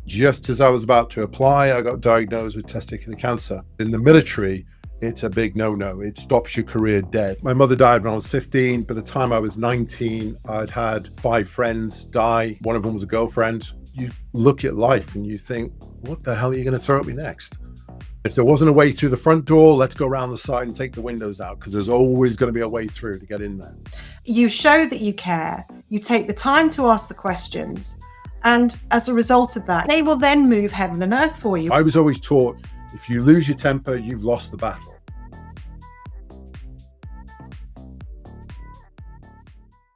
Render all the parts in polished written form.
Just as I was about to apply, I got diagnosed with testicular cancer. In the military, it's a big no-no. It stops your career dead. My mother died when I was 15. By the time I was 19, I'd had 5 friends die. One of them was a girlfriend. You look at life and you think, what the hell are you going to throw at me next? If there wasn't a way through the front door, let's go around the side and take the windows out, because there's always going to be a way through to get in there. You show that you care. You take the time to ask the questions. And as a result of that, they will then move heaven and earth for you. I was always taught, if you lose your temper, you've lost the battle.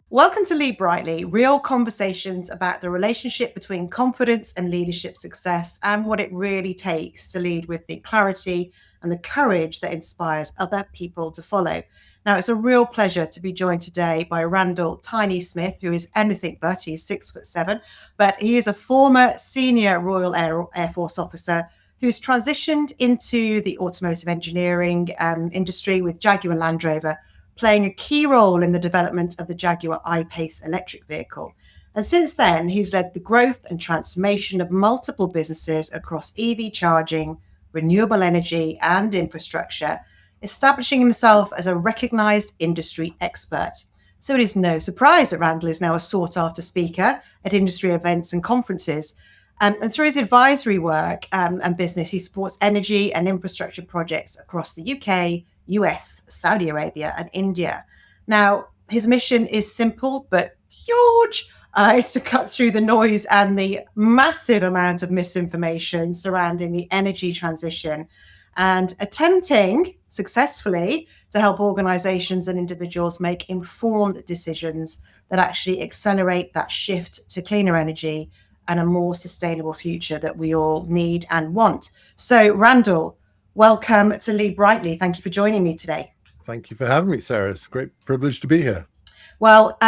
Welcome to Lead Brightly, real conversations about the relationship between confidence and leadership success and what it really takes to lead with the clarity and the courage that inspires other people to follow. Now, it's a real pleasure to be joined today by Randal Tiny Smith, who is anything but. He's 6'7", but he is a former senior Royal Air Force officer who's transitioned into the automotive engineering industry with Jaguar Land Rover, playing a key role in the development of the Jaguar I-Pace electric vehicle. And since then, he's led the growth and transformation of multiple businesses across EV charging, renewable energy, and infrastructure, establishing himself as a recognized industry expert. So it is no surprise that Randal is now a sought-after speaker at industry events and conferences. And through his advisory work and business, he supports energy and infrastructure projects across the UK, US, Saudi Arabia, and India. Now, his mission is simple but huge. It's to cut through the noise and the massive amount of misinformation surrounding the energy transition and attempting successfully to help organizations and individuals make informed decisions that actually accelerate that shift to cleaner energy and a more sustainable future that we all need and want. So, Randal, welcome to Lead Brightly. Thank you for joining me today. Thank you for having me, Sarah. It's a great privilege to be here. Well,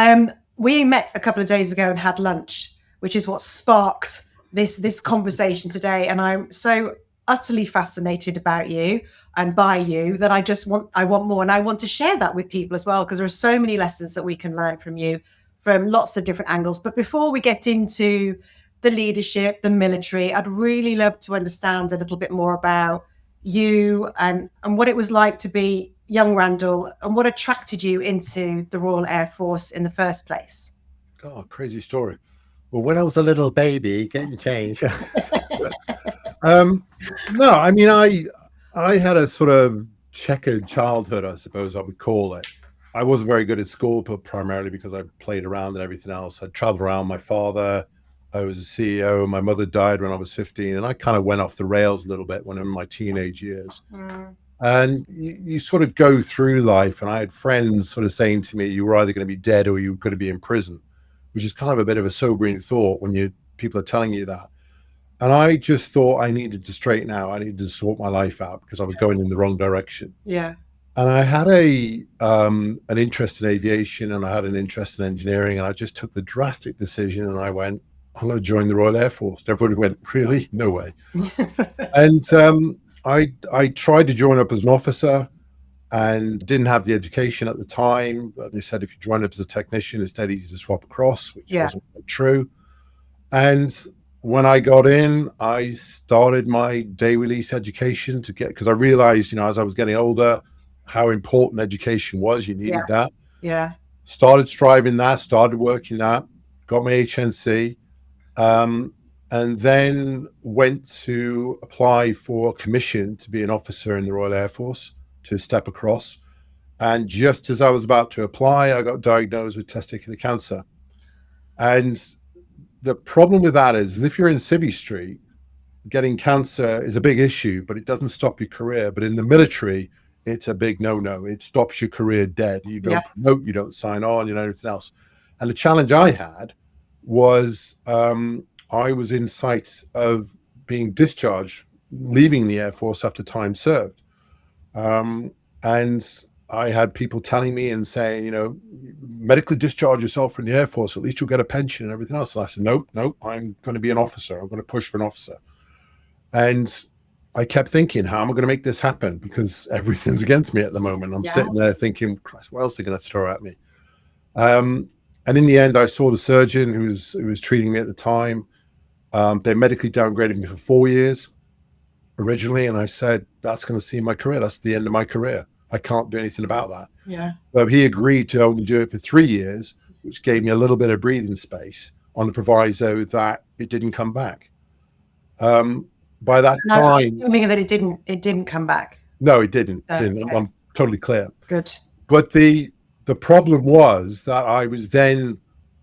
we met a couple of days ago and had lunch, which is what sparked this conversation today. And I'm so utterly fascinated about you and by you that I want more. And I want to share that with people as well, because there are so many lessons that we can learn from you from lots of different angles. But before we get into the leadership, the military, I'd really love to understand a little bit more about you and what it was like to be young Randal and what attracted you into the Royal Air Force in the first place. God, crazy story. Well, when I was a little baby getting changed. No, I mean, I had a sort of checkered childhood, I suppose I would call it. I wasn't very good at school, but primarily because I played around and everything else. I traveled around. My father, I was a CEO. My mother died when I was 15, and I kind of went off the rails a little bit when in my teenage years. And you sort of go through life, and I had friends sort of saying to me, you were either going to be dead or you were going to be in prison, which is kind of a bit of a sobering thought when people are telling you that. And I just thought I needed to straighten out. I needed to sort my life out because I was going in the wrong direction. Yeah. And I had an interest in aviation, and I had an interest in engineering, and I just took the drastic decision and I went, I'm going to join the Royal Air Force. Everybody went, really? No way. And I tried to join up as an officer and didn't have the education at the time. They said if you join up as a technician, it's dead easy to swap across, which wasn't true. And when I got in, I started my day release education because I realized, as I was getting older, how important education was. You needed that. Yeah. Started striving that, started working that, got my HNC, and then went to apply for a commission to be an officer in the Royal Air Force to step across. And just as I was about to apply, I got diagnosed with testicular cancer. And the problem with that is if you're in Civvy Street, getting cancer is a big issue, but it doesn't stop your career. But in the military, it's a big no-no. It stops your career dead. You don't promote, you don't sign on, everything else. And the challenge I had was I was in sight of being discharged, leaving the Air Force after time served. And I had people telling me and saying, medically discharge yourself from the Air Force, at least you'll get a pension and everything else. And I said, nope, I'm going to be an officer. I'm going to push for an officer. And I kept thinking, how am I going to make this happen? Because everything's against me at the moment. I'm sitting there thinking, Christ, what else are they going to throw at me? And in the end, I saw the surgeon who was treating me at the time. They medically downgraded me for 4 years originally, and I said, that's going to see my career. That's the end of my career. I can't do anything about that. Yeah. But he agreed to only do it for 3 years, which gave me a little bit of breathing space on the proviso that it didn't come back. By that No, time, I'm assuming that it didn't come back. no, it didn't. Oh, Didn't. okay. I'm totally clear. Good. But the problem was that I was then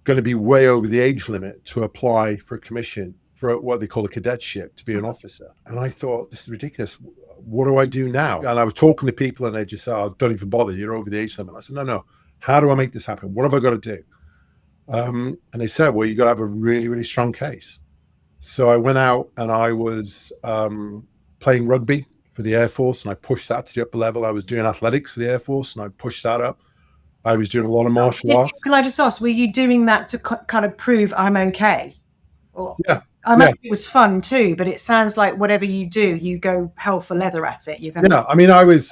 going to be way over the age limit to apply for a commission for what they call a cadetship to be an officer. And I thought, this is ridiculous. What do I do now? And I was talking to people and they just said, oh, don't even bother. You're over the age limit. I said, no. How do I make this happen? What have I got to do? And they said, well, you got to have a really, really strong case. So I went out and I was playing rugby for the Air Force, and I pushed that to the upper level. I was doing athletics for the Air Force, and I pushed that up. I was doing a lot of martial arts. Can I just ask, were you doing that to kind of prove I'm okay? Or, yeah. I mean, it was fun too, but it sounds like whatever you do, you go hell for leather at it. You're gonna. Yeah, I mean, I was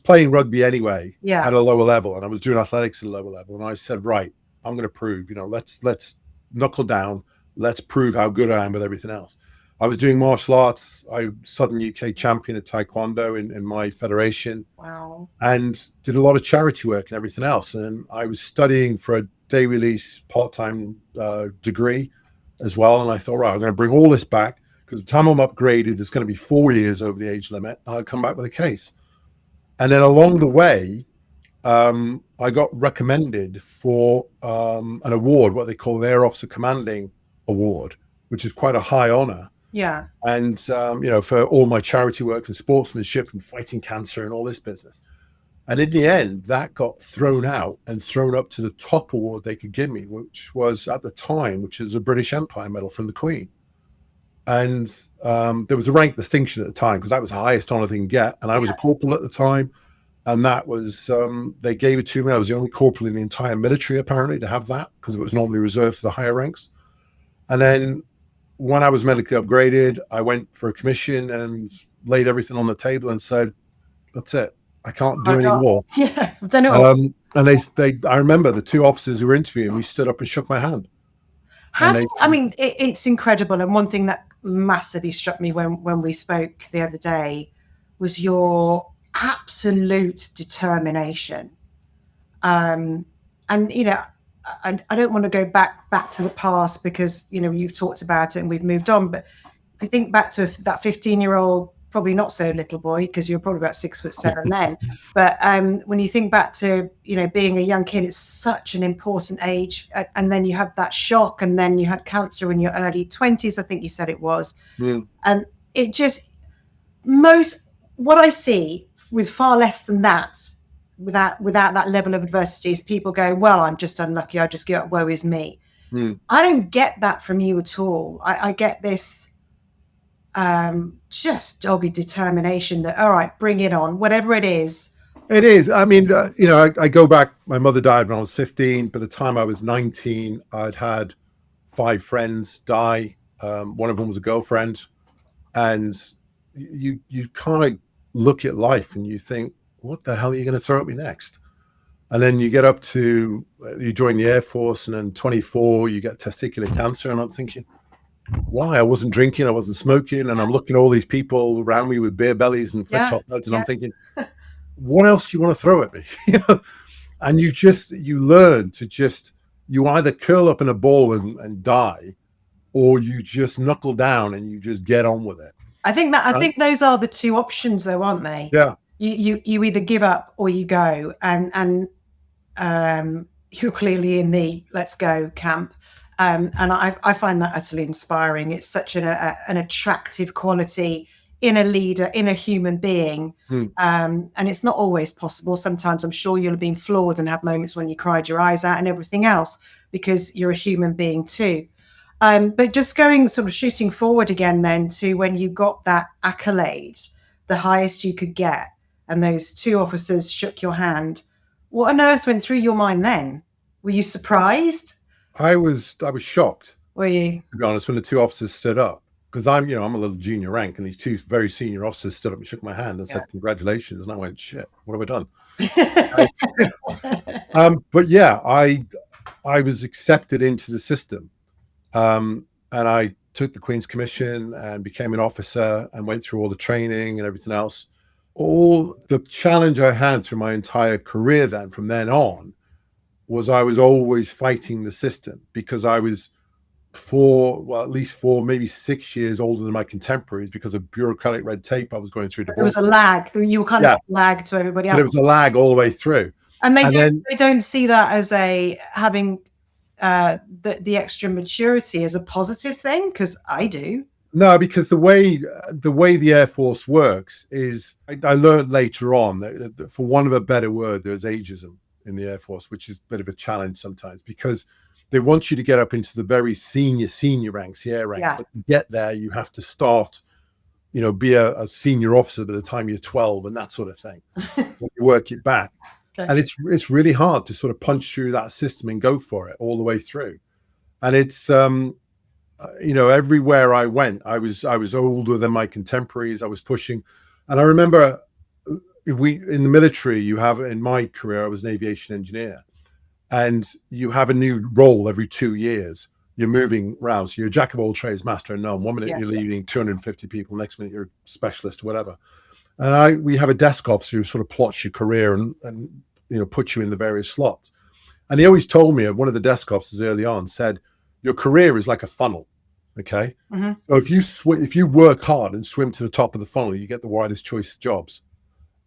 playing rugby anyway at a lower level, and I was doing athletics at a lower level. And I said, right, I'm going to prove. Let's knuckle down. Let's prove how good I am with everything else. I was doing martial arts. I Southern UK champion at Taekwondo in my federation. Wow. And did a lot of charity work and everything else. And I was studying for a day release part-time degree as well. And I thought, right, I'm going to bring all this back, because the time I'm upgraded, it's going to be 4 years over the age limit. I'll come back with a case. And then along the way, I got recommended for an award, what they call the Air Officer Commanding Award, which is quite a high honor. Yeah. And, for all my charity work and sportsmanship and fighting cancer and all this business. And in the end, that got thrown out and thrown up to the top award they could give me, which was at the time, which is a British Empire Medal from the Queen. And there was a rank distinction at the time, because that was the highest honor they can get. And I was a corporal at the time. And that was, they gave it to me. I was the only corporal in the entire military, apparently, to have that, because it was normally reserved for the higher ranks. And then when I was medically upgraded, I went for a commission and laid everything on the table and said, that's it. I can't do any more. Yeah, I don't know. And I remember the two officers who were interviewing me stood up and shook my hand. It's incredible. And one thing that massively struck me when we spoke the other day was your absolute determination. And, I don't want to go back to the past, because, you've talked about it and we've moved on. But if you think back to that 15-year-old, probably not so little boy, because you're probably about 6'7" then. But when you think back to, being a young kid, it's such an important age. And then you had that shock, and then you had cancer in your early 20s, I think you said it was. Mm. And it just, what I see with far less than that, without that level of adversity, is people going, well, I'm just unlucky, I just get up, woe is me. I don't get that from you at all. I get this just dogged determination that, all right, bring it on, whatever it is. It is. I mean, I go back, my mother died when I was 15. By the time I was 19, I'd had 5 friends die. One of them was a girlfriend. And you kind of look at life and you think, what the hell are you going to throw at me next? And then you get up to, you join the Air Force, and then 24, you get testicular cancer. And I'm thinking, why? I wasn't drinking, I wasn't smoking. And I'm looking at all these people around me with beer bellies and flip top nuts. And I'm thinking, what else do you want to throw at me? And you learn to you either curl up in a ball and die, or you just knuckle down and you just get on with it. I think those are the two options, though, aren't they? Yeah. You either give up or you go, and you're clearly in the let's go camp. And I find that utterly inspiring. It's such an attractive quality in a leader, in a human being. And it's not always possible. Sometimes I'm sure you'll have been flawed and have moments when you cried your eyes out and everything else, because you're a human being too. But just shooting forward again then to when you got that accolade, the highest you could get, and those 2 officers shook your hand. What on earth went through your mind then? Were you surprised? I was shocked. Were you? To be honest, when the 2 officers stood up, because I'm a little junior rank, and these 2 very senior officers stood up and shook my hand and said, congratulations. And I went, shit, what have I done? But yeah, I was accepted into the system. and I took the Queen's Commission and became an officer and went through all the training and everything else. All the challenge I had through my entire career then, from then on, was I was always fighting the system, because I was at least 4, maybe 6 years older than my contemporaries, because of bureaucratic red tape I was going through There was a divorce. lag. You were kind of lag to everybody else. There was a lag all the way through. And they don't see that as having the extra maturity as a positive thing, because I do. No, because the way the Air Force works is, I learned later on that, for want of a better word, there's ageism in the Air Force, which is a bit of a challenge sometimes, because they want you to get up into the very senior ranks, the air ranks. Yeah. But to get there, you have to start, be a senior officer by the time you're 12 and that sort of thing. You work it back. Okay. And it's really hard to sort of punch through that system and go for it all the way through. And it's, everywhere I went, I was older than my contemporaries. I was pushing. And I remember in the military, in my career, I was an aviation engineer, and you have a new role every 2 years. You're moving around. So you're a jack of all trades, master of none. 1 minute you're leading 250 people, next minute you're a specialist or whatever. And we have a desk officer who sort of plots your career and puts you in the various slots. And he always told me, one of the desk officers early on said, your career is like a funnel. Okay. Mm-hmm. So if you work hard and swim to the top of the funnel, you get the widest choice of jobs.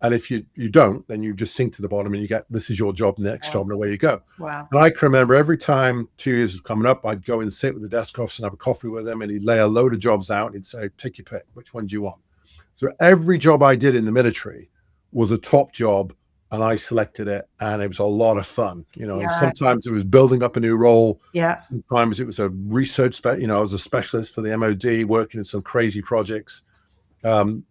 And if you don't, then you just sink to the bottom and you get, this is your job, next job, and away you go. Wow. And I can remember every time 2 years was coming up, I'd go and sit with the desk officer and have a coffee with him, and he'd lay a load of jobs out and he'd say, take your pick, which one do you want? So every job I did in the military was a top job, and I selected it, and it was a lot of fun. Sometimes it was building up a new role. Yeah. Sometimes it was a research, I was a specialist for the MOD, working in some crazy projects. And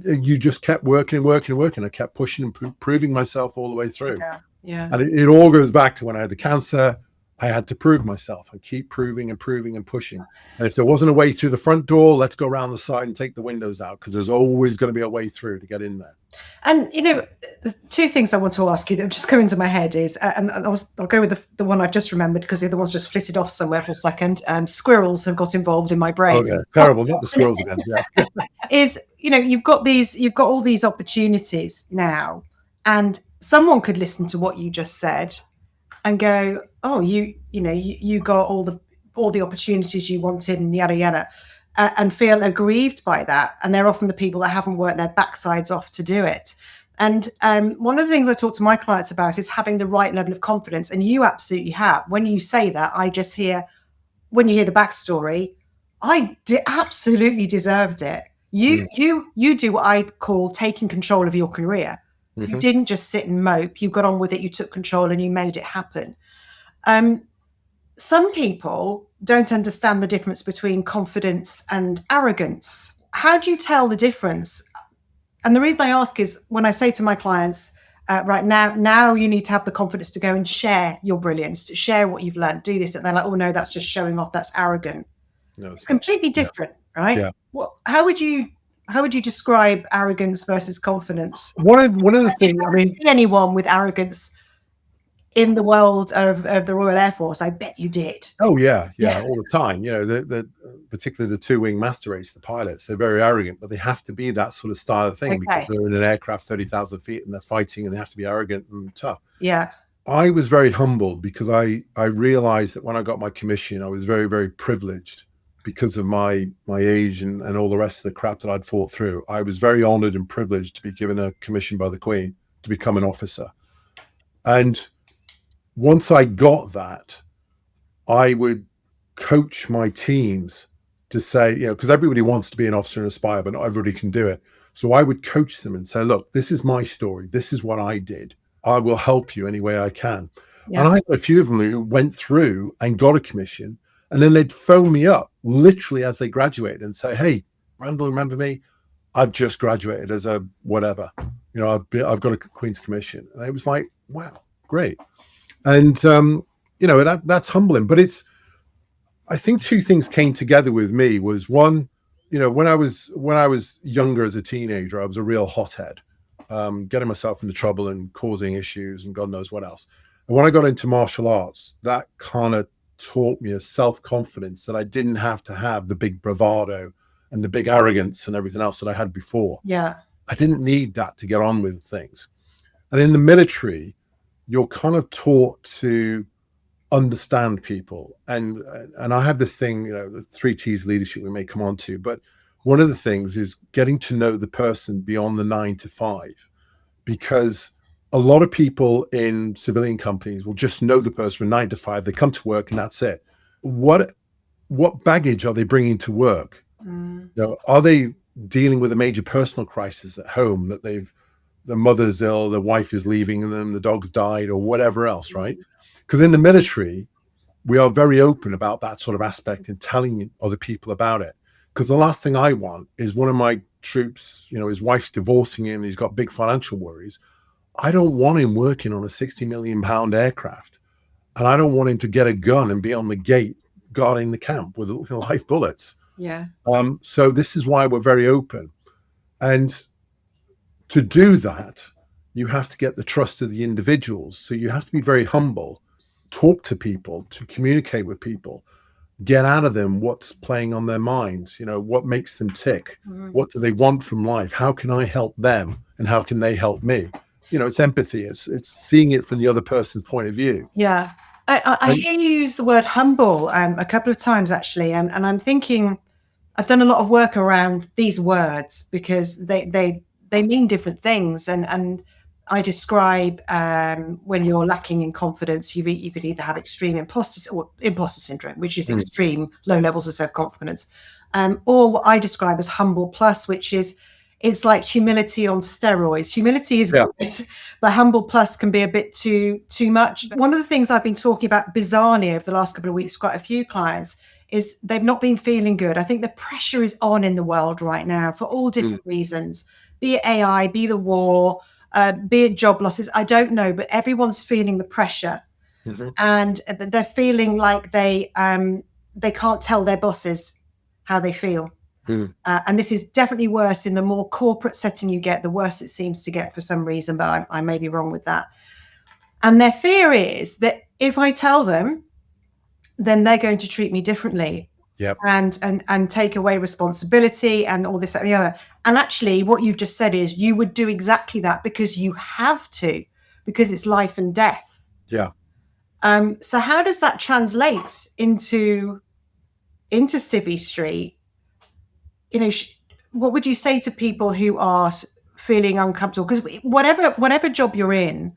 you just kept working. I kept pushing and proving myself all the way through. Yeah. And it all goes back to when I had the cancer. I had to prove myself and keep proving and pushing. And if there wasn't a way through the front door, let's go around the side and take the windows out, because there's always going to be a way through to get in there. And, the two things I want to ask you that just come into my head is, and I'll go with the one I've just remembered, because the other one's just flitted off somewhere for a second. Squirrels have got involved in my brain. Okay, terrible. Not the squirrels again. Yeah. Is, you've got all these opportunities now, and someone could listen to what you just said and go, oh, you got all the opportunities you wanted and yada yada, and feel aggrieved by that. And they're often the people that haven't worked their backsides off to do it. And one of the things I talk to my clients about is having the right level of confidence. And you absolutely have. When you say that, I just hear, when you hear the backstory, I absolutely deserved it. You do what I call taking control of your career. Mm-hmm. You didn't just sit and mope. You got on with it. You took control and you made it happen. Some people don't understand the difference between confidence and arrogance. How do you tell the difference? And the reason I ask is, when I say to my clients, right now you need to have the confidence to go and share your brilliance, to share what you've learned, do this. And they're like, oh no, that's just showing off. That's arrogant. No, it's completely different, right? Yeah. Well, how would you describe arrogance versus confidence? One of the things, anyone with arrogance in the world of the Royal Air Force, I bet you did. Oh yeah, all the time. Particularly the two-wing master race, the pilots, they're very arrogant, but they have to be that sort of style of thing, because they're in an aircraft 30,000 feet and they're fighting, and they have to be arrogant and tough. Yeah. I was very humbled, because I realized that when I got my commission, I was very, very privileged because of my age and all the rest of the crap that I'd fought through. I was very honored and privileged to be given a commission by the Queen to become an officer. And once I got that, I would coach my teams to say, because everybody wants to be an officer and aspire, but not everybody can do it. So I would coach them and say, look, this is my story. This is what I did. I will help you any way I can. Yeah. And I had a few of them who went through and got a commission, and then they'd phone me up literally as they graduated and say, hey, Randal, remember me? I've just graduated as a whatever. I've got a Queen's Commission. And I was like, wow, great. And, that's humbling. But I think two things came together with me. Was one, when I was younger as a teenager, I was a real hothead, getting myself into trouble and causing issues and God knows what else. And when I got into martial arts, that kind of taught me a self-confidence that I didn't have to have the big bravado and the big arrogance and everything else that I had before. Yeah. I didn't need that to get on with things. And in the military, you're kind of taught to understand people. And I have this thing, the 3 T's leadership we may come on to, but one of the things is getting to know the person beyond the 9 to 5, because a lot of people in civilian companies will just know the person from 9 to 5. They come to work and that's it. What baggage are they bringing to work? Are they dealing with a major personal crisis at home, that the mother's ill, the wife is leaving them, the dog's died, or whatever else, right? Because in the military, we are very open about that sort of aspect and telling other people about it. Because the last thing I want is one of my troops, his wife's divorcing him, he's got big financial worries. I don't want him working on a 60 million pound aircraft. And I don't want him to get a gun and be on the gate guarding the camp with live bullets. Yeah. So this is why we're very open. And to do that, you have to get the trust of the individuals. So you have to be very humble, talk to people, to communicate with people, get out of them what's playing on their minds, what makes them tick, what do they want from life, how can I help them, and how can they help me? It's empathy, it's seeing it from the other person's point of view. Yeah. I hear you use the word humble a couple of times, actually, and I'm thinking I've done a lot of work around these words because they mean different things, and I describe when you're lacking in confidence, you could either have extreme imposter syndrome, which is extreme low levels of self-confidence, or what I describe as humble plus, which is it's like humility on steroids. Humility is good, but humble plus can be a bit too much. One of the things I've been talking about bizarrely over the last couple of weeks, quite a few clients, is they've not been feeling good. I think the pressure is on in the world right now for all different reasons, be it AI, be the war, be it job losses. I don't know, but everyone's feeling the pressure, and they're feeling like they can't tell their bosses how they feel. And this is definitely worse in the more corporate setting you get, the worse it seems to get for some reason, but I may be wrong with that. And their fear is that if I tell them, then they're going to treat me differently. Yep. And take away responsibility and all this, that, and the other. And actually, what you've just said is you would do exactly that because you have to, because it's life and death. Yeah. So how does that translate into Civvy Street? What would you say to people who are feeling uncomfortable? Because whatever job you're in,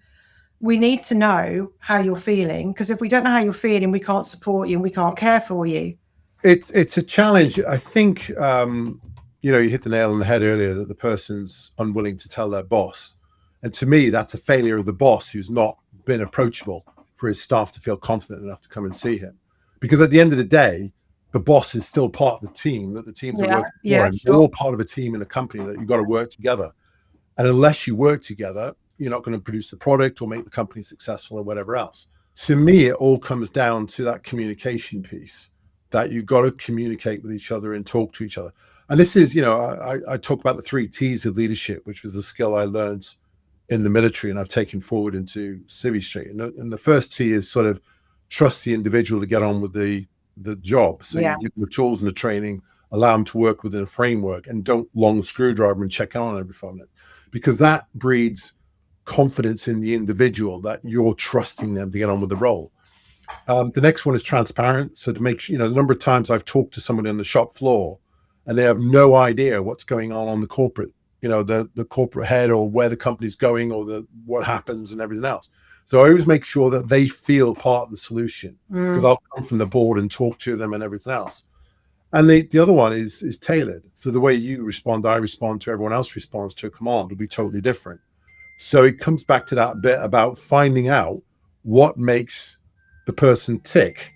we need to know how you're feeling. Because if we don't know how you're feeling, we can't support you and we can't care for you. It's a challenge. I think, you hit the nail on the head earlier that the person's unwilling to tell their boss. And to me, that's a failure of the boss who's not been approachable for his staff to feel confident enough to come and see him. Because at the end of the day, the boss is still part of the team, that the teams are working for him. Sure. We're all part of a team in a company that you've got to work together. And unless you work together, you're not going to produce the product or make the company successful or whatever else. To me, it all comes down to that communication piece, that you've got to communicate with each other and talk to each other. And this is, I talk about the 3 T's of leadership, which was a skill I learned in the military and I've taken forward into Civvy Street. And the first T is sort of trust the individual to get on with the job. So you give them the tools and the training, allow them to work within a framework, and don't long screwdriver and check on every 5 minutes, because that breeds confidence in the individual that you're trusting them to get on with the role. The next one is transparent. So to make sure, the number of times I've talked to somebody on the shop floor and they have no idea what's going on the corporate, the corporate head, or where the company's going, or what happens and everything else. So I always make sure that they feel part of the solution, because I'll come from the board and talk to them and everything else. And the other one is tailored. So the way you respond, I respond to, everyone else responds to a command will be totally different. So it comes back to that bit about finding out what makes the person tick.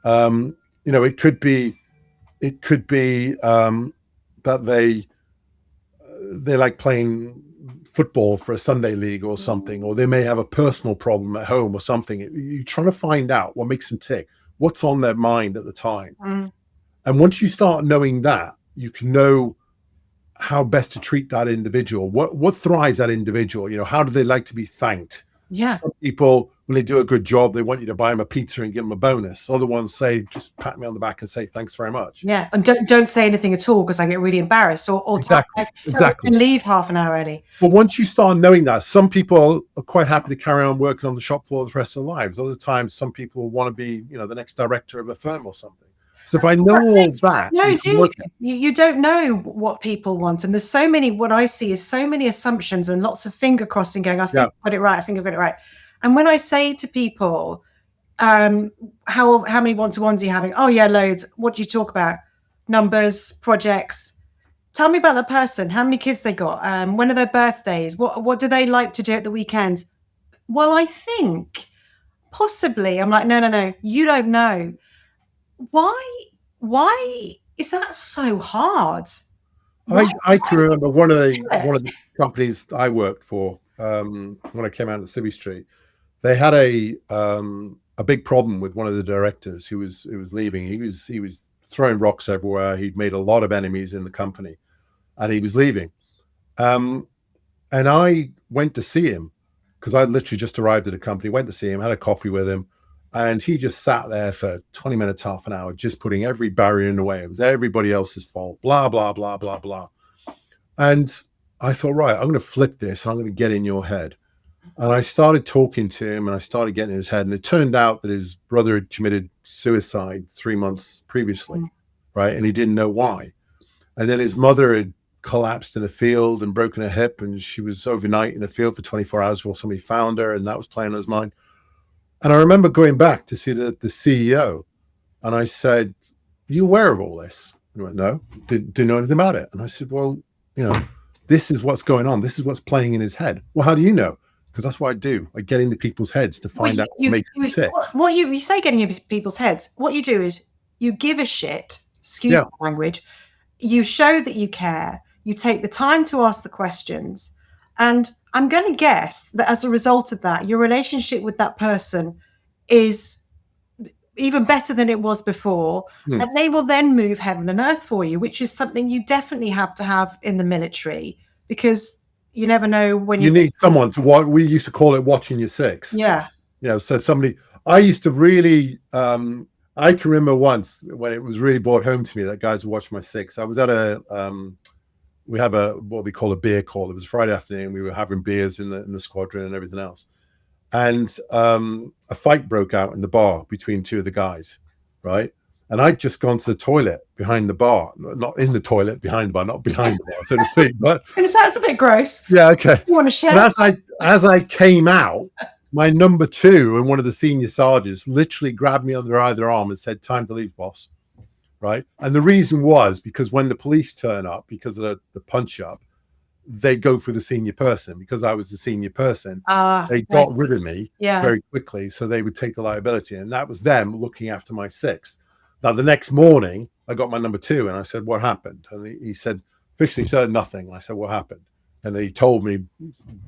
It could be that they like playing football for a Sunday league or something, or they may have a personal problem at home or something. You're trying to find out what makes them tick, what's on their mind at the time. And once you start knowing that, you can know how best to treat that individual. What thrives that individual? How do they like to be thanked? Yeah. Some people when they do a good job, they want you to buy them a pizza and give them a bonus. Other ones say, just pat me on the back and say, thanks very much. Yeah, and don't say anything at all because I get really embarrassed, or Exactly. tell me Exactly. to leave half an hour early. But once you start knowing that, some people are quite happy to carry on working on the shop floor the rest of their lives. Other times, some people want to be, the next director of a firm or something. So if I know all that, No, you do can work it. you don't know what people want, and there's so many. What I see is so many assumptions and lots of finger crossing. Going, I think I've got it right. I think I've got it right. And when I say to people, how many one-to-ones are you having? Oh yeah, loads. What do you talk about? Numbers, projects. Tell me about the person. How many kids they got? When are their birthdays? What do they like to do at the weekend? Well, I think possibly. I'm like, no. You don't know. Why is that so hard? I can remember one of the companies I worked for when I came out of Civvy Street. They had a big problem with one of the directors who was leaving. He was throwing rocks everywhere. He'd made a lot of enemies in the company, and he was leaving. And I went to see him because I'd literally just arrived at the company. Went to see him, had a coffee with him, and he just sat there for 20 minutes, half an hour, just putting every barrier in the way. It was everybody else's fault. Blah blah blah blah blah. And I thought, right, I'm going to flip this. I'm going to get in your head. And I started talking to him and I started getting in his head. And it turned out that his brother had committed suicide 3 months previously, right? And he didn't know why. And then his mother had collapsed in a field and broken her hip. And she was overnight in a field for 24 hours before somebody found her. And that was playing on his mind. And I remember going back to see the CEO. And I said, are you aware of all this? And he went, no, didn't know anything about it. And I said, well, this is what's going on. This is what's playing in his head. Well, how do you know? Because that's what I do. I get into people's heads to find out what makes them tick. What you say getting into people's heads, what you do is you give a shit, excuse the language, you show that you care, you take the time to ask the questions, and I'm going to guess that as a result of that, your relationship with that person is even better than it was before, and they will then move heaven and earth for you, which is something you definitely have to have in the military, because you never know when you need someone to watch. We used to call it watching your six. Yeah. So somebody, I used to really, I can remember once when it was really brought home to me that guys would watch my six. I was at we have what we call a beer call. It was a Friday afternoon. We were having beers in the squadron and everything else. And a fight broke out in the bar between two of the guys, right? And I'd just gone to the toilet behind the bar, not in the toilet, behind the bar, not behind the bar, so to speak. But that's a bit gross. Yeah, okay. You want to share? But as I came out, my number two and one of the senior sergeants literally grabbed me under either arm and said, "Time to leave, boss." Right? And the reason was because when the police turn up, because of the punch up, they go for the senior person. Because I was the senior person, they got rid of me very quickly, so they would take the liability. And that was them looking after my sixth. Now, the next morning, I got my number two, and I said, "What happened?" And he said, officially said nothing. And I said, "What happened?" And he told me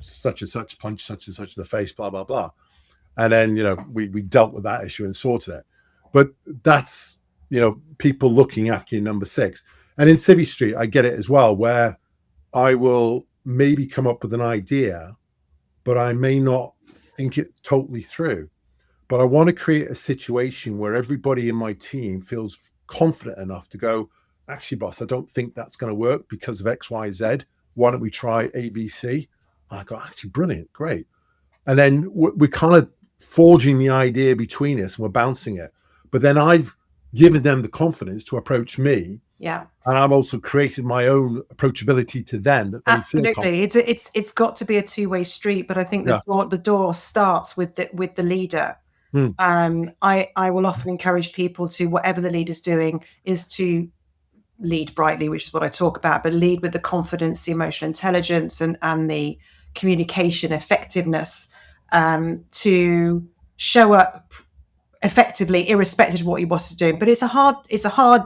such and such punch, such and such in the face, blah, blah, blah. And then, we dealt with that issue and sorted it. But that's, people looking after your number six. And in Civvy Street, I get it as well, where I will maybe come up with an idea, but I may not think it totally through. But I want to create a situation where everybody in my team feels confident enough to go, actually, boss, I don't think that's going to work because of X, Y, Z. Why don't we try ABC? And I go, actually, brilliant, great. And then we're kind of forging the idea between us and we're bouncing it. But then I've given them the confidence to approach me. Yeah. And I've also created my own approachability to them. That they absolutely, it's got to be a two-way street. But I think the door starts with the leader. I will often encourage people to, whatever the leader's doing, is to lead brightly, which is what I talk about, but lead with the confidence, the emotional intelligence, and the communication effectiveness to show up effectively, irrespective of what your boss is doing. But it's a hard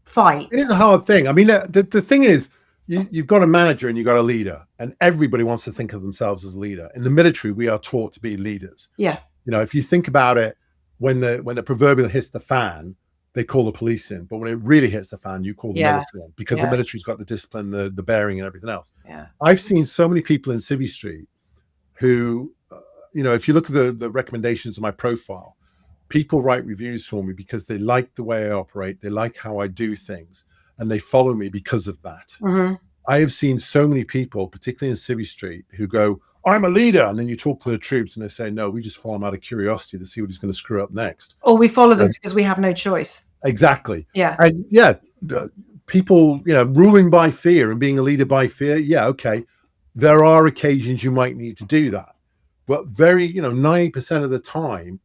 fight. It is a hard thing. I mean, the thing is, you've got a manager and you've got a leader, and everybody wants to think of themselves as a leader. In the military, we are taught to be leaders. Yeah. If you think about it, when the proverbial hits the fan, they call the police in. But when it really hits the fan, you call the military in, because the military's got the discipline, the bearing, and everything else. Yeah. I've seen so many people in Civvy Street who, if you look at the recommendations of my profile, people write reviews for me because they like the way I operate, they like how I do things, and they follow me because of that. Mm-hmm. I have seen so many people, particularly in Civvy Street, who go, I'm a leader. And then you talk to the troops and they say, no, we just follow him out of curiosity to see what he's going to screw up next. Or we follow them because we have no choice. Exactly. Yeah. And people, ruling by fear and being a leader by fear. Yeah. Okay. There are occasions you might need to do that. But 90% of the time,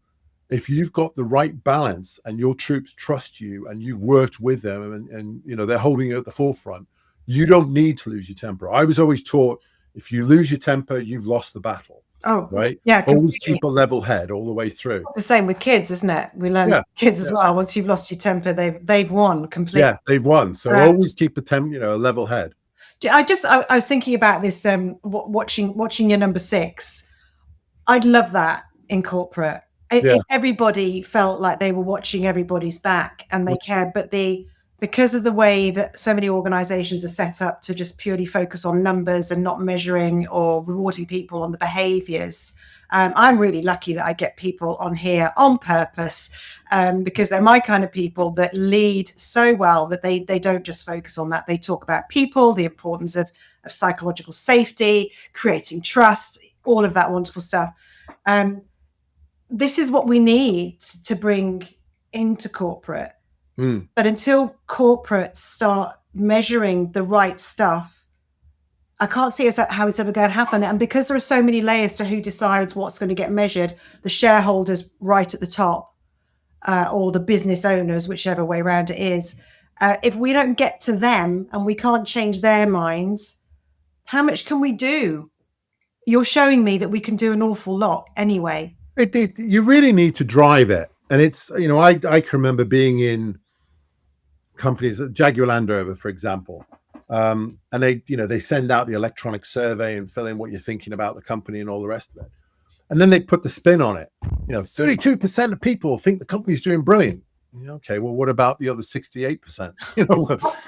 if you've got the right balance and your troops trust you and you've worked with them and they're holding you at the forefront, you don't need to lose your temper. I was always taught, if you lose your temper, you've lost the battle. Oh, right. Yeah. Always keep a level head all the way through. It's the same with kids, isn't it? We learn kids as well. Once you've lost your temper, they've won completely. Yeah, they've won. So always keep a level head. I was thinking about this. Watching your number 6. I'd love that in corporate. If everybody felt like they were watching everybody's back and they cared, but because of the way that so many organizations are set up to just purely focus on numbers and not measuring or rewarding people on the behaviors, I'm really lucky that I get people on here on purpose, because they're my kind of people that lead so well that they don't just focus on that. They talk about people, the importance of psychological safety, creating trust, all of that wonderful stuff. This is what we need to bring into corporate. But until corporates start measuring the right stuff, I can't see how it's ever going to happen. And because there are so many layers to who decides what's going to get measured, the shareholders right at the top, or the business owners, whichever way around it is, if we don't get to them and we can't change their minds, how much can we do? You're showing me that we can do an awful lot anyway. You really need to drive it. And it's, I can remember being in companies, Jaguar Land Rover, for example, and they send out the electronic survey and fill in what you're thinking about the company and all the rest of it. And then they put the spin on it. 32% of people think the company's doing brilliant. Okay, well, what about the other 68%?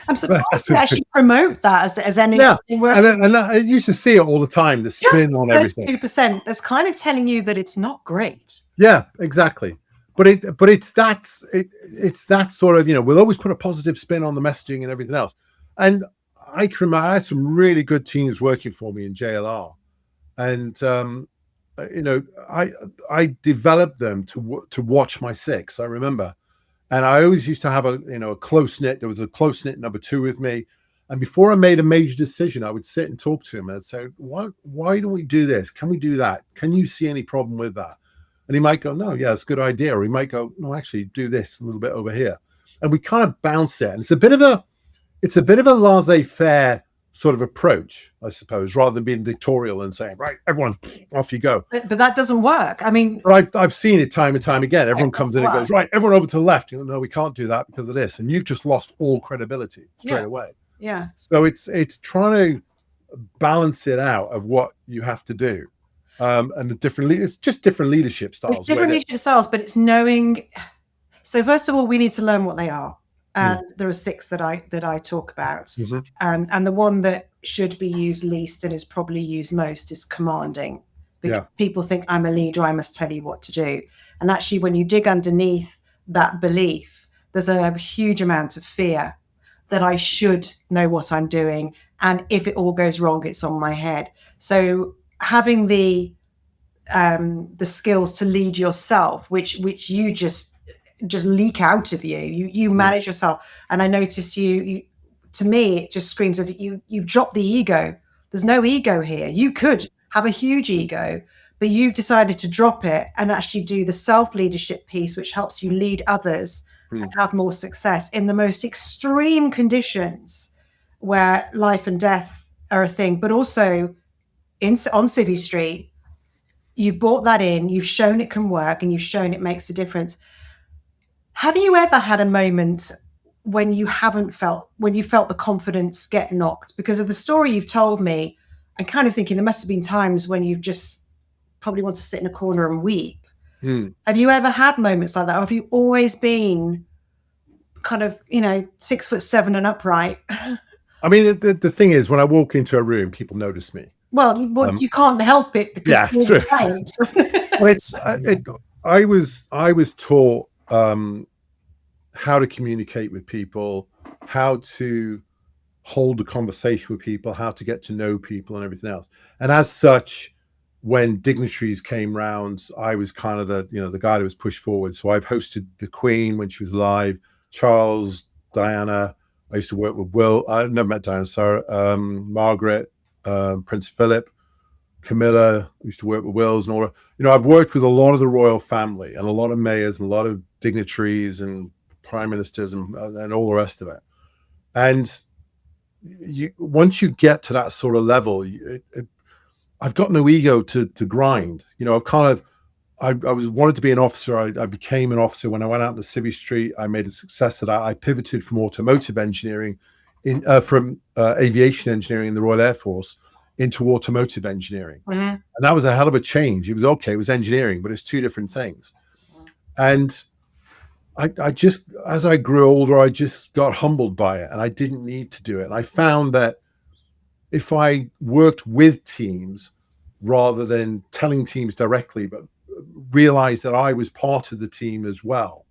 I'm surprised to actually promote that as any work. And I used to see it all the time, the spin on everything. 32%. That's kind of telling you that it's not great. Yeah, exactly. But it's that sort of, we'll always put a positive spin on the messaging and everything else. And I can remember I had some really good teams working for me in JLR, and I developed them to watch my 6. I remember. And I always used to have a close knit. There was a close knit number 2 with me. And before I made a major decision, I would sit and talk to him and I'd say, why don't we do this? Can we do that? Can you see any problem with that? And he might go, no, yeah, it's a good idea. Or he might go, no, actually do this a little bit over here. And we kind of bounce it. And it's a bit of a laissez-faire sort of approach, I suppose, rather than being dictatorial and saying, right, everyone, off you go. But that doesn't work. I mean, but I've seen it time and time again. Everyone comes in and goes, right, everyone over to the left. No, we can't do that because of this. And you've just lost all credibility straight away. Yeah. So it's trying to balance it out of what you have to do. And it's just different leadership styles. It's different leadership styles, but it's knowing. So first of all, we need to learn what they are. And there are 6 that I talk about. Mm-hmm. And the one that should be used least and is probably used most is commanding. Because people think I'm a leader, I must tell you what to do. And actually, when you dig underneath that belief, there's a huge amount of fear that I should know what I'm doing. And if it all goes wrong, it's on my head. So having the skills to lead yourself, which you just leak out of you manage yourself. And I notice you to me, it just screams of you've dropped the ego. There's no ego here. You could have a huge ego, but you've decided to drop it and actually do the self-leadership piece, which helps you lead others and have more success in the most extreme conditions where life and death are a thing, but also on Civvy Street, you've brought that in, you've shown it can work, and you've shown it makes a difference. Have you ever had a moment when you felt the confidence get knocked? Because of the story you've told me, I'm kind of thinking there must have been times when you've just probably want to sit in a corner and weep. Have you ever had moments like that? Or have you always been kind of, 6'7" and upright? I mean, the thing is, when I walk into a room, people notice me. Well, you can't help it because Yeah, you're true. the client. Well, I was taught how to communicate with people, how to hold a conversation with people, how to get to know people, and everything else. And as such, when dignitaries came round, I was kind of the guy that was pushed forward. So I've hosted the Queen when she was alive, Charles, Diana. I used to work with Will. I never met Diana, sorry. Margaret, Prince Philip, Camilla. I used to work with Wills and all that. I've worked with a lot of the royal family and a lot of mayors and a lot of dignitaries and prime ministers and all the rest of it. And once you get to that sort of level, I've got no ego to grind. I've kind of I was wanted to be an officer. I became an officer when I went out to Civvy Street. I made a success of that. I pivoted from automotive engineering from aviation engineering in the Royal Air Force into automotive engineering. Mm-hmm. And that was a hell of a change. It was okay. It was engineering, but it's two different things. And I just, as I grew older, I just got humbled by it, and I didn't need to do it. And I found that if I worked with teams rather than telling teams directly, but realized that I was part of the team as well,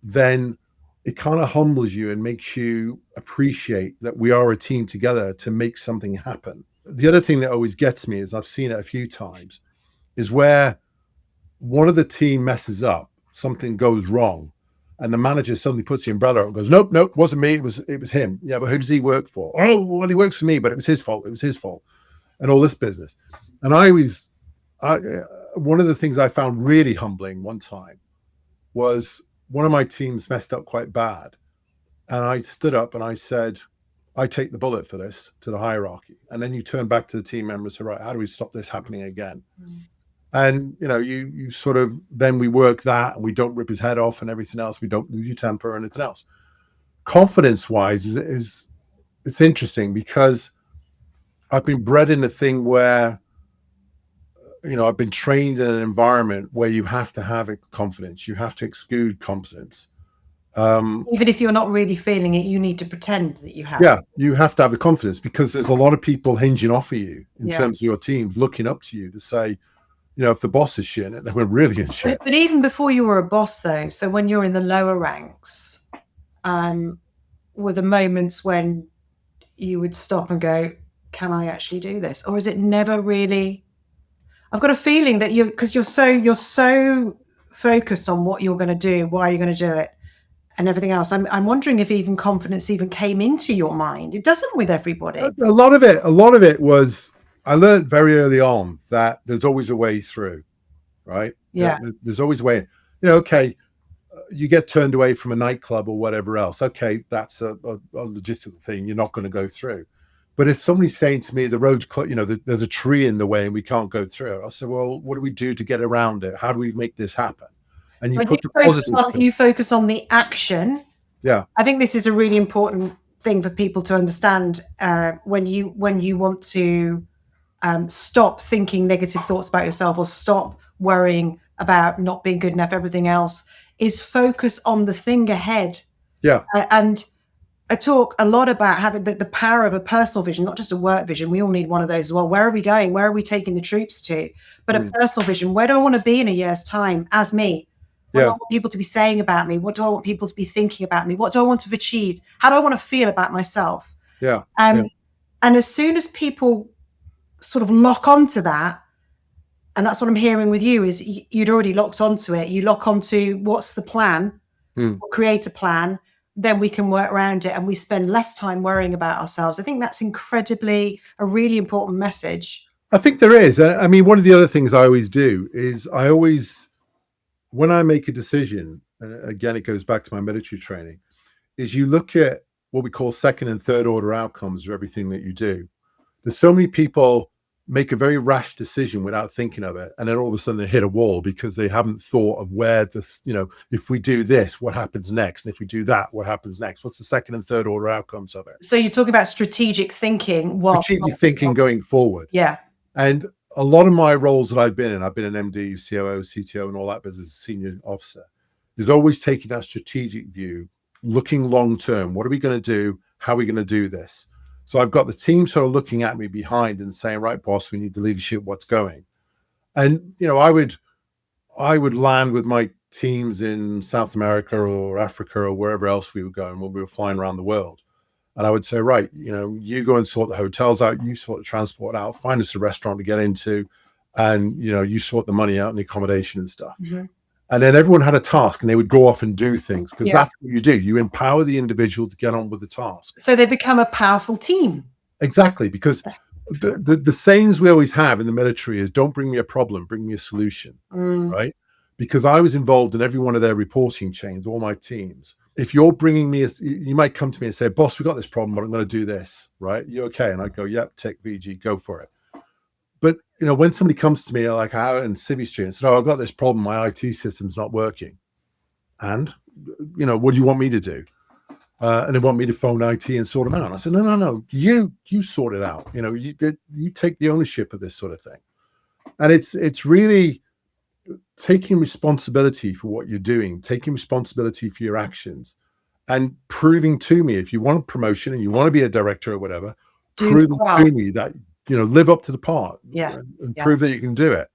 then it kind of humbles you and makes you appreciate that we are a team together to make something happen. The other thing that always gets me is, I've seen it a few times, is where one of the team messes up, something goes wrong, and the manager suddenly puts the umbrella up and goes, nope, it wasn't me, it was him. Yeah, but who does he work for? Oh, well, he works for me, but it was his fault, and all this business. And one of the things I found really humbling one time was one of my teams messed up quite bad, and I stood up and I said, I take the bullet for this, to the hierarchy. And then you turn back to the team members and say, right, how do we stop this happening again? And you sort of, then we work that, and we don't rip his head off and everything else. We don't lose your temper or anything else. Confidence wise is it's interesting, because I've been bred in a thing where I've been trained in an environment where you have to have confidence, you have to exude confidence. Even if you're not really feeling it, you need to pretend that you have. Yeah, you have to have the confidence, because there's a lot of people hinging off of you in terms of your team, looking up to you to say, if the boss is shit, then we're really in shit. But even before you were a boss, though, so when you're in the lower ranks, were the moments when you would stop and go, can I actually do this? Or is it never really? I've got a feeling that because you're so focused on what you're going to do, why you're going to do it, and everything else. I'm wondering if even confidence even came into your mind. It doesn't with everybody. A lot of it was, I learned very early on that there's always a way through, right? Yeah. There's always a way. Okay, you get turned away from a nightclub or whatever else. Okay, that's a logistical thing. You're not going to go through. But if somebody's saying to me, the road's, there's a tree in the way and we can't go through it, I say, well, what do we do to get around it? How do we make this happen? And you focus on the action. Yeah. I think this is a really important thing for people to understand when you want to stop thinking negative thoughts about yourself, or stop worrying about not being good enough, everything else, is focus on the thing ahead. Yeah. And I talk a lot about having the power of a personal vision, not just a work vision. We all need one of those as well. Where are we going? Where are we taking the troops to? But a personal vision. Where do I want to be in a year's time as me? What do I want people to be saying about me? What do I want people to be thinking about me? What do I want to have achieved? How do I want to feel about myself? Yeah. And as soon as people sort of lock onto that, and that's what I'm hearing with you, is you'd already locked onto it. You lock onto what's the plan, create a plan, then we can work around it, and we spend less time worrying about ourselves. I think that's a really important message. I think there is. I mean, one of the other things I always do is when I make a decision, and again, it goes back to my military training, is you look at what we call second and third order outcomes of everything that you do. There's so many people make a very rash decision without thinking of it, and then all of a sudden they hit a wall because they haven't thought of where this, if we do this, what happens next? And if we do that, what happens next? What's the second and third order outcomes of it? So you're talking about strategic thinking. Strategic thinking going forward. Yeah. And a lot of my roles that I've been an MD, COO, CTO, and all that business, as a senior officer, is always taking that strategic view, looking long term. What are we going to do? How are we going to do this? So I've got the team sort of looking at me behind and saying, right, boss, we need the leadership, what's going? And, I would land with my teams in South America or Africa or wherever else we were going when we were flying around the world. And I would say, right, you go and sort the hotels out, you sort the transport out, find us a restaurant to get into, and, you sort the money out and the accommodation and stuff. Mm-hmm. And then everyone had a task and they would go off and do things because that's what you do. You empower the individual to get on with the task. So they become a powerful team. Exactly, because the sayings we always have in the military is don't bring me a problem, bring me a solution, right? Because I was involved in every one of their reporting chains, all my teams. If you're bringing me, you might come to me and say, boss, we got this problem, but I'm going to do this, right? You okay? And I go, yep, tech VG, go for it. But, when somebody comes to me like out in Civvy Street and says, oh, I've got this problem, my IT system's not working. And, what do you want me to do? And they want me to phone IT and sort them out. And I said, no, you sort it out. You take the ownership of this sort of thing. And it's really taking responsibility for what you're doing, taking responsibility for your actions, and proving to me, if you want a promotion and you want to be a director or whatever, proving to me that, live up to the part and prove that you can do it.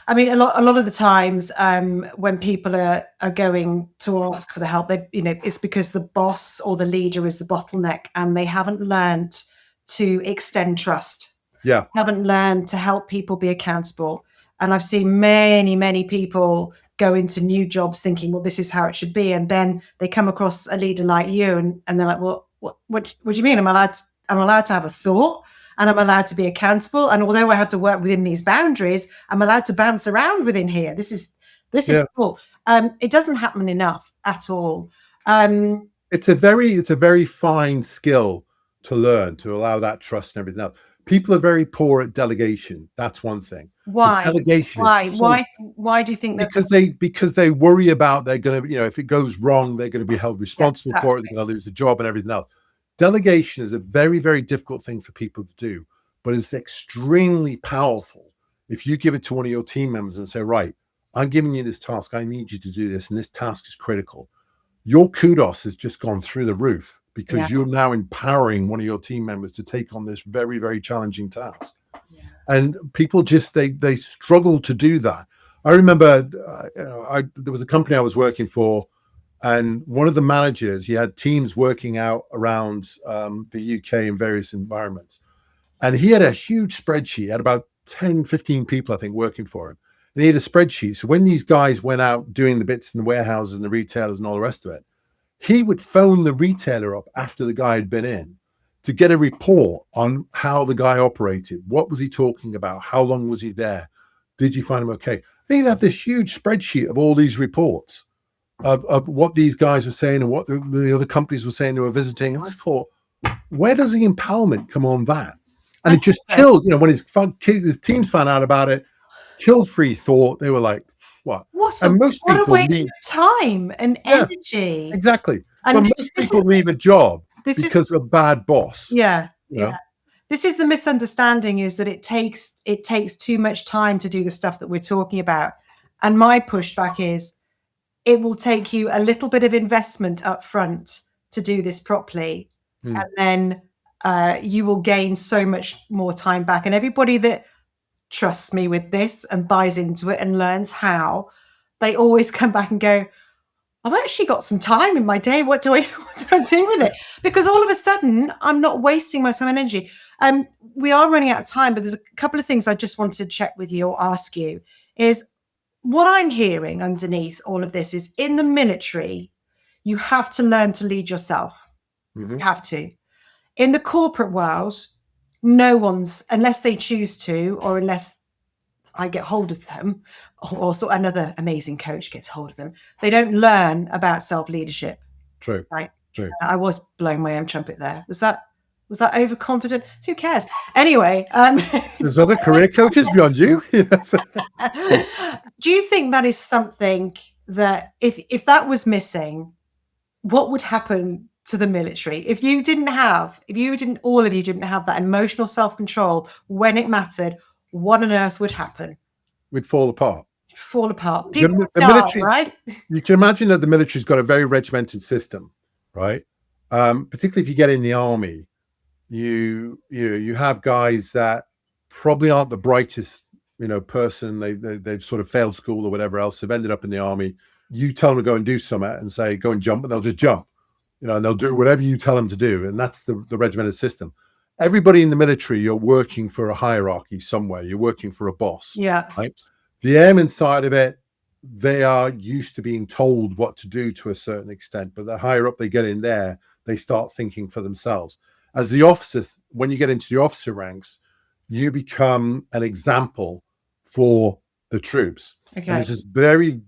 I mean, a lot of the times when people are going to ask for the help, it's because the boss or the leader is the bottleneck and they haven't learned to extend trust. Yeah. Haven't learned to help people be accountable. And I've seen many, many people go into new jobs thinking, well, this is how it should be. And then they come across a leader like you and they're like, well, what do you mean? I'm allowed to have a thought? And I'm allowed to be accountable. And although I have to work within these boundaries, I'm allowed to bounce around within here. This is cool. It doesn't happen enough at all. It's a very fine skill to learn, to allow that trust and everything else. People are very poor at delegation. That's one thing. Why? Delegation. Why do you think that? Because they worry about they're going to, if it goes wrong, they're going to be held responsible for it. They're going to lose a job and everything else. Delegation is a very, very difficult thing for people to do, but it's extremely powerful if you give it to one of your team members and say, right, I'm giving you this task. I need you to do this. And this task is critical. Your kudos has just gone through the roof because you're now empowering one of your team members to take on this very, very challenging task. Yeah. And people just, they struggle to do that. I remember there was a company I was working for, and one of the managers, he had teams working out around the UK in various environments. And he had a huge spreadsheet, he had about 10, 15 people, I think, working for him. And he had a spreadsheet. So when these guys went out doing the bits in the warehouses and the retailers and all the rest of it, he would phone the retailer up after the guy had been in to get a report on how the guy operated. What was he talking about? How long was he there? Did you find him okay? And he'd have this huge spreadsheet of all these reports of what these guys were saying and what the other companies were saying they were visiting. And I thought, where does the empowerment come on that? And it just killed, when his teams found out about it, killed free thought. They were like, what? What a waste of time and energy. Exactly. And most people leave a job because of a bad boss. Yeah. This is the misunderstanding, is that it takes too much time to do the stuff that we're talking about. And my pushback is, it will take you a little bit of investment up front to do this properly. And then you will gain so much more time back. And everybody that trusts me with this and buys into it and learns how, they always come back and go, I've actually got some time in my day. What do I do with it? Because all of a sudden, I'm not wasting my time and energy. We are running out of time, but there's a couple of things I just wanted to check with you or ask you. Is what I'm hearing underneath all of this is, in the military, you have to learn to lead yourself. You have to. In the corporate world, no one's, unless they choose to, or unless I get hold of them, or so another amazing coach gets hold of them, they don't learn about self-leadership. True. Right. True. I was blowing my own trumpet there. Was that overconfident? Who cares? Anyway, there's other career coaches beyond you. Do you think that is something that if that was missing, what would happen to the military? If all of you didn't have that emotional self-control when it mattered, what on earth would happen? We'd fall apart. People would die, military, right? You can imagine that the military's got a very regimented system, right? Particularly if you get in the army, you have guys that probably aren't the brightest, person. They've sort of failed school or whatever else. They've ended up in the army. You tell them to go and do something and say, go and jump, and they'll just jump, and they'll do whatever you tell them to do. And that's the regimented system. Everybody in the military, you're working for a hierarchy somewhere. You're working for a boss. Yeah. Right? The airmen side of it, they are used to being told what to do to a certain extent, but the higher up they get in there, they start thinking for themselves. As the officer, when you get into the officer ranks, you become an example for the troops. Okay. And there's this very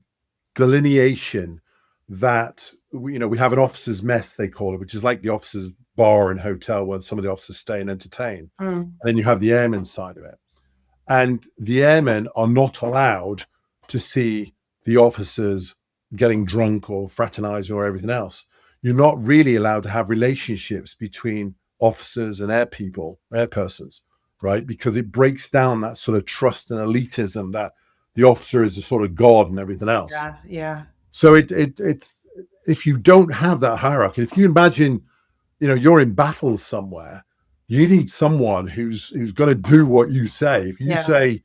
delineation that we have an officers' mess, they call it, which is like the officers' bar and hotel where some of the officers stay and entertain. And then you have the airmen side of it. And the airmen are not allowed to see the officers getting drunk or fraternizing or everything else. You're not really allowed to have relationships between officers and air persons, right? Because it breaks down that sort of trust and elitism that the officer is a sort of god and everything else. Yeah. So it's if you don't have that hierarchy, if you imagine, you're in battle somewhere, you need someone who's going to do what you say. If you say,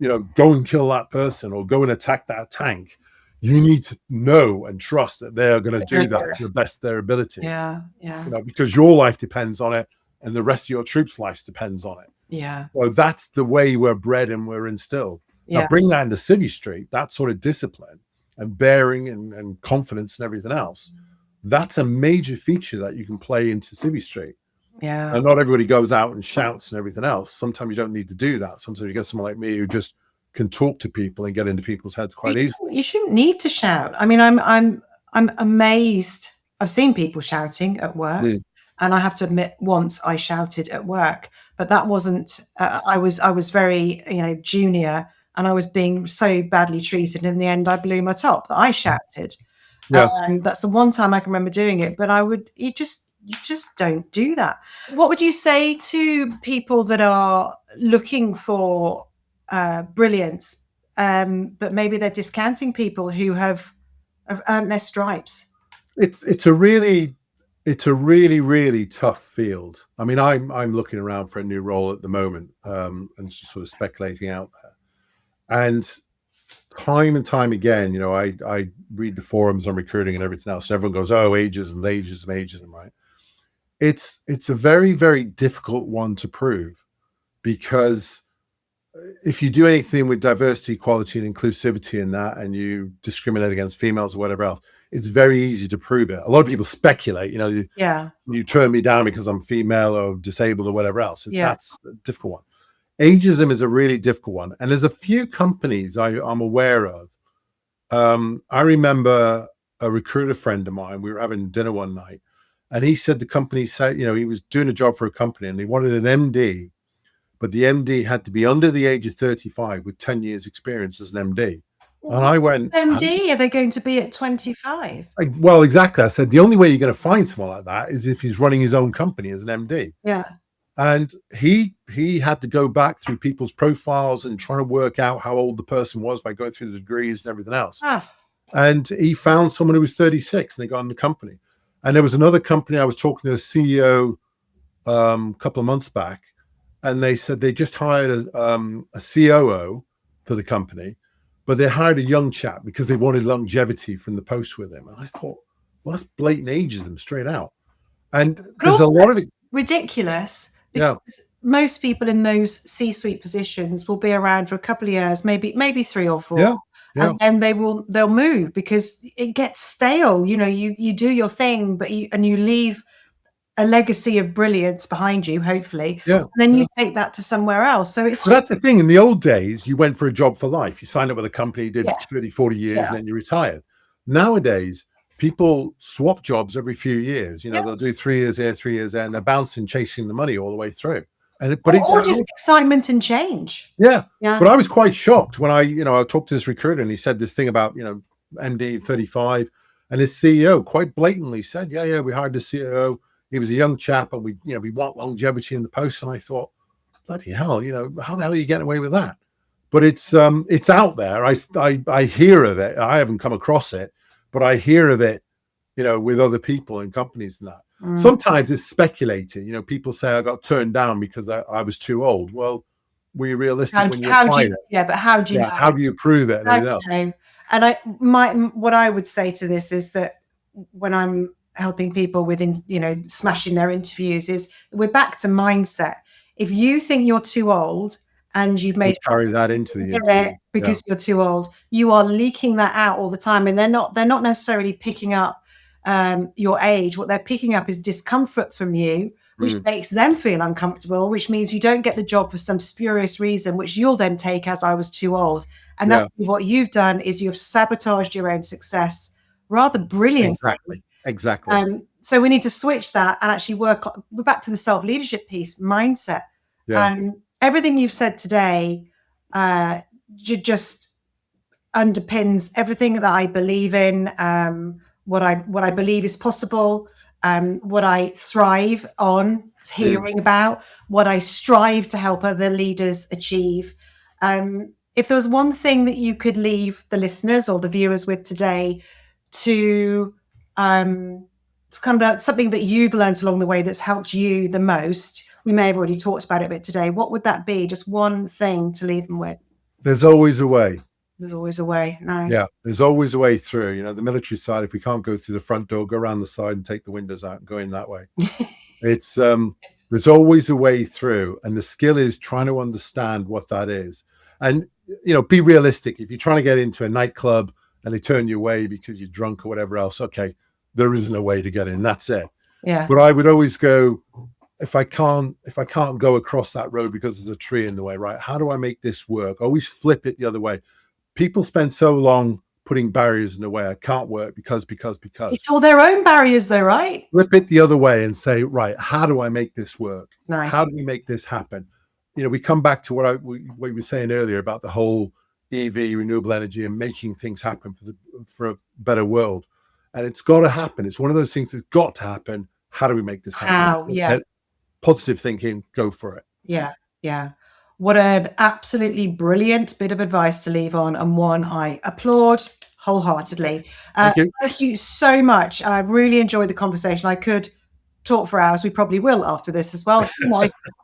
go and kill that person or go and attack that tank, you need to know and trust that they're going to do that to the best of their ability. Yeah. Because your life depends on it and the rest of your troops' lives depends on it. Yeah. So that's the way we're bred and we're instilled. Now bring that into Civvy Street, that sort of discipline and bearing and confidence and everything else. That's a major feature that you can play into Civvy Street. Yeah. And not everybody goes out and shouts and everything else. Sometimes you don't need to do that. Sometimes you get someone like me who just can talk to people and get into people's heads quite easily. You shouldn't need to shout. I mean, I'm amazed. I've seen people shouting at work, and I have to admit, once I shouted at work, but that wasn't. I was very junior, and I was being so badly treated. In the end, I blew my top that I shouted. That's the one time I can remember doing it. But you just don't do that. What would you say to people that are looking for brilliance, but maybe they're discounting people who have earned their stripes? It's a really really tough field. I mean, I'm looking around for a new role at the moment, and just sort of speculating out there. And time and time again, I read the forums on recruiting and everything else. Everyone goes, "Oh, ageism," right? It's a very, very difficult one to prove, because if you do anything with diversity, equality, and inclusivity in that, and you discriminate against females or whatever else, it's very easy to prove it. A lot of people speculate, you turn me down because I'm female or disabled or whatever else. That's a difficult one. Ageism is a really difficult one. And there's a few companies I'm aware of. I remember a recruiter friend of mine, we were having dinner one night, and he said the company said, he was doing a job for a company and they wanted an MD, but the MD had to be under the age of 35 with 10 years experience as an MD. And I went, MD, are they going to be at 25? Well, exactly. I said, the only way you're going to find someone like that is if he's running his own company as an MD. Yeah. And he had to go back through people's profiles and trying to work out how old the person was by going through the degrees and everything else. And he found someone who was 36 and they got in the company. And there was another company, I was talking to a CEO a couple of months back, and they said they just hired a COO for the company, but they hired a young chap because they wanted longevity from the post with him. And I thought, well, that's blatant ageism straight out. And there's a lot of it. Ridiculous. Because most people in those C-suite positions will be around for a couple of years, maybe 3 or 4. And then they'll move because it gets stale. You do your thing, but you leave a legacy of brilliance behind you, hopefully. And then you take that to somewhere else. So that's the thing. In the old days, you went for a job for life. You signed up with a company, did 30, 40 years, and then you retired. Nowadays, people swap jobs every few years. They'll do 3 years here, 3 years there, and they're bouncing, chasing the money all the way through. Or just excitement and change. Yeah. But I was quite shocked when I talked to this recruiter and he said this thing about, MD 35, and his CEO quite blatantly said, we hired the CEO. He was a young chap and we want longevity in the post. And I thought, bloody hell, how the hell are you getting away with that? But it's out there. I hear of it. I haven't come across it, but I hear of it, with other people and companies and that. Sometimes it's speculating. You know, people say I got turned down because I was too old. Well, were you realistic when you applied it? Yeah, but how do you Yeah. know? How do you prove it and How do everything else? you know? What I would say to this is that when I'm helping people with, smashing their interviews, is we're back to mindset. If you think you're too old and you've You made carry that into the it interview. Yeah. because you're too old, you are leaking that out all the time, and they're not necessarily picking up your age. What they're picking up is discomfort from you, which makes them feel uncomfortable, which means you don't get the job for some spurious reason, which you'll then take as I was too old. And that's what you've done, is you've sabotaged your own success rather brilliantly. Exactly. So we need to switch that and actually we're back to the self-leadership piece, mindset. Yeah. And everything you've said today just underpins everything that I believe in, what I believe is possible, what I thrive on hearing about, what I strive to help other leaders achieve. If there was one thing that you could leave the listeners or the viewers with today to it's kind of something that you've learned along the way that's helped you the most. We may have already talked about it a bit today. What would that be? Just one thing to leave them with. There's always a way. There's always a way. Nice. Yeah, there's always a way through. You know, the military side, if we can't go through the front door, go around the side and take the windows out and go in that way. It's there's always a way through, and the skill is trying to understand what that is. And, you know, be realistic. If you're trying to get into a nightclub and they turn you away because you're drunk or whatever else, okay, there isn't a way to get in. That's it. Yeah. But I would always go, if I can't go across that road because there's a tree in the way, right? How do I make this work? Always flip it the other way. People spend so long putting barriers in the way. I can't work because. It's all their own barriers though, right? Flip it the other way and say, right, how do I make this work? Nice. How do we make this happen? You know, we come back to what we were saying earlier about the whole EV, renewable energy, and making things happen for a better world. And it's got to happen. It's one of those things that's got to happen. How do we make this happen? How? Yeah. Positive thinking, go for it. Yeah. Yeah. What an absolutely brilliant bit of advice to leave on, and one I applaud wholeheartedly. Thank you so much. I really enjoyed the conversation. I could talk for hours. We probably will after this as well.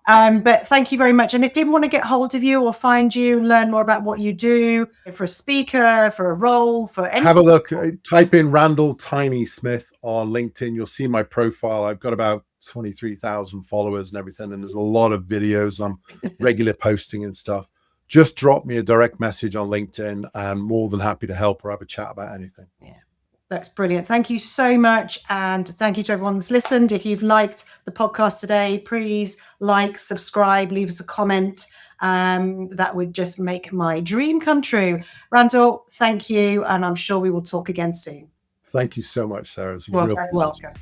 But thank you very much. And if people want to get hold of you or find you, learn more about what you do, for a speaker, for a role, for anything. Have a look. Type in Randal Tiny Smith on LinkedIn. You'll see my profile. I've got about 23,000 followers and everything, and there's a lot of videos. I'm regular posting and stuff. Just drop me a direct message on LinkedIn. I'm more than happy to help or have a chat about anything. Yeah, that's brilliant. Thank you so much, and thank you to everyone that's listened. If you've liked the podcast today, please like, subscribe, leave us a comment. That would just make my dream come true. Randal, thank you, and I'm sure we will talk again soon. Thank you so much, Sarah. Well, very welcome.